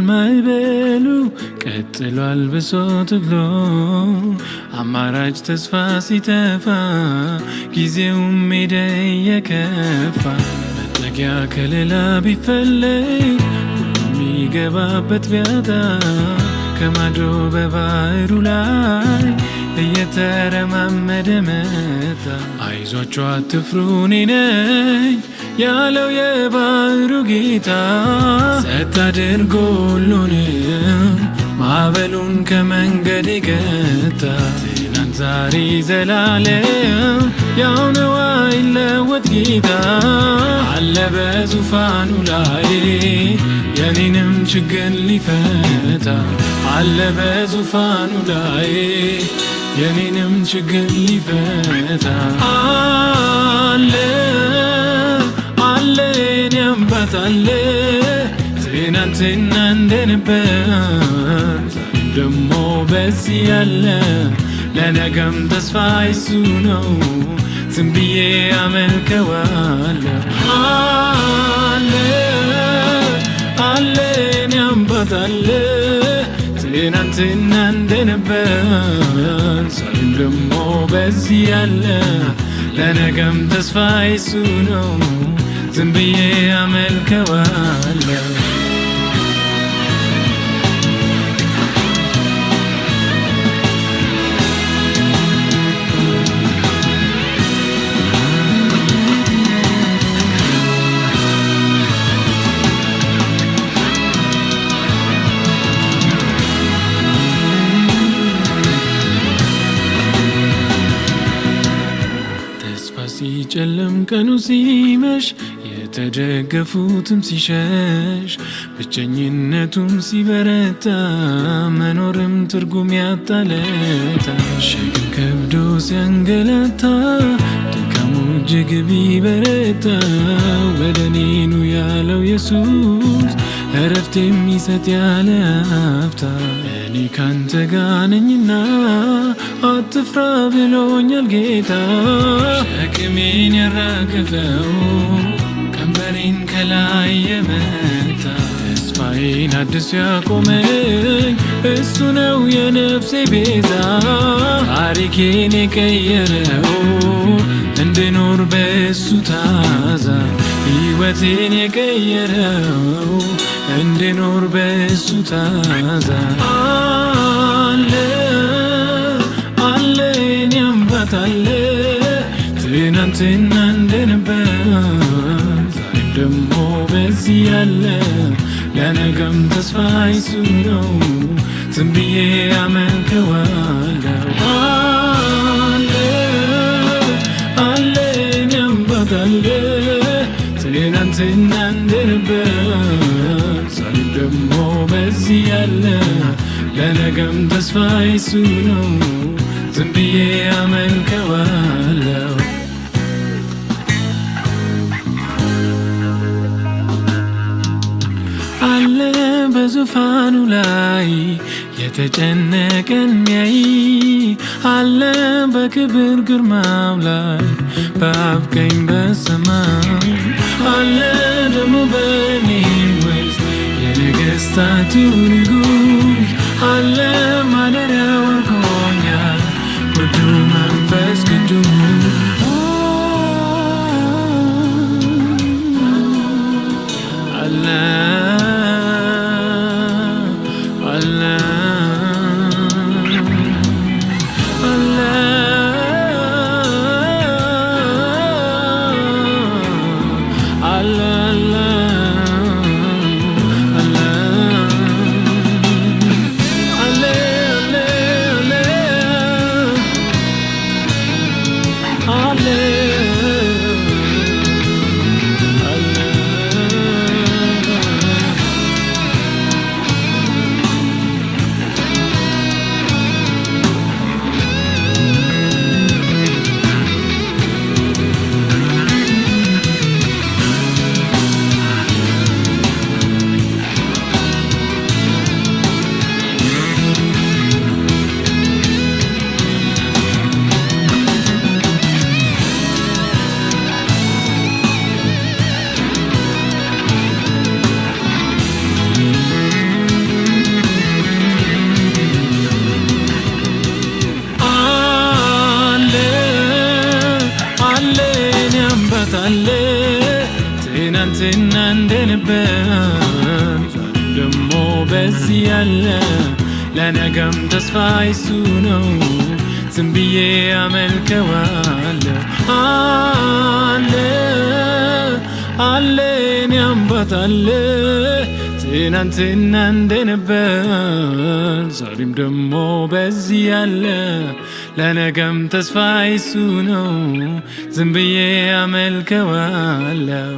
ማይበሉ ቀጥሏል ብሶት ብሎ አማራጭ ተስፋ ሲተፋ ጊዜውም ሜዳ የከፋ መጠጊያ ከሌላ ቢፈለግ ሁሉም ይገባበት ቢያጣ ከማዶ በባህሩ ላይ እየተረማመደ መጣ። አይዟችሁ አትፍሩ እኔ ነኝ ያለው የባህሩ ጌታ ጸጥ አድርጎ ሁሉንም ማዕበሉን ከመንገድ ገታ። ትናንት ዛሬ ዘላለም ያው ነው አይለወጥ ጌታ አለ በዙፋኑ ላይ የኔንም ችግር ሊፈታ አለ በዙፋኑ ላይ የኔንም ችግር ሊፈታ አለ አለ የኔ አባት አለ ትናንትና እንደነበር ዛሬም ደሞ በዚህ ያለ ለነገም ተስፋ እሱ ነው ዝም ብዬ አመልከዋለሁ። አለ አለ የኔ አባት አለ ትናንትና እንደነበር ዛሬም ደሞ በዚህ ያለ ለነገም ተስፋ እሱ ነው ዝም ብዬ አመልከዋለሁ። ሲጨልም ቀኑ ሲመሽ የተደገፉትም ሲሸሽ ብቸኝነቱም ሲበረታ መኖርም ትርጉም ያጣለታ ሸክም ከብዶ ሲያንገላታ ድካሙ እጅግ ቢበረታ ወደ እኔ ኑ ያለው ኢየሱስ እረፍት የሚሰጥ ያለ አፍታ እኔ ካንተ ጋር ነኝና አትፍራ ብሎኛል ጌታ ሸክሜን ያራገፈው ቀንበሬን ከላይ የመታ ተስፋዬን አድሶ ያቆመኝ እሱ ነው የነፍሴ ቤዛ ታሪኬን የቀየረው እንድኖር በእሱ ታዛ ሕይወቴን የቀየረው እንድኖር በእሱ ታዛ አለ አለ የኔ አባት አለ ትናንትና እንደነበር ዛሬም ደሞ በዚህ ያለ ለነገም ተስፋ እሱ ነው ዝም ብዬ አመልከዋለሁ። አለ አለ የኔ አባት አለ ትናንትና እንደነበር ዛሬም ደሞ በዚህ ያለ ለነገም ተስፋ እሱ ነው ዝም ብዬ አመልከዋለሁ። አለ በዙፋኑ ላይ የተጨነቀን ሚያይ አለ በክብር ግርማው ላይ በአብ ቀኝ በሰማይ አለ ደሞ በኔ ውስጥ የነገሥታቱ ንጉሥ አለ ማደሪያ ወርቆኛል ውዱ መንፈስ ቅዱስ አለ አለ ትናንትና እንደነበር ዛሬም ደሞ በዚህ ያለ ለነገም ተስፋ እሱ ነው ዝም ብዬ አመልከዋለሁ። አለ አለ የኔ አባት አለ ትናንትና እንደነበር ዛሬም ደሞ በዚህ ያለ ለነገም ተስፋ እሱ ነው ዝም ብዬ አመልከዋለሁ።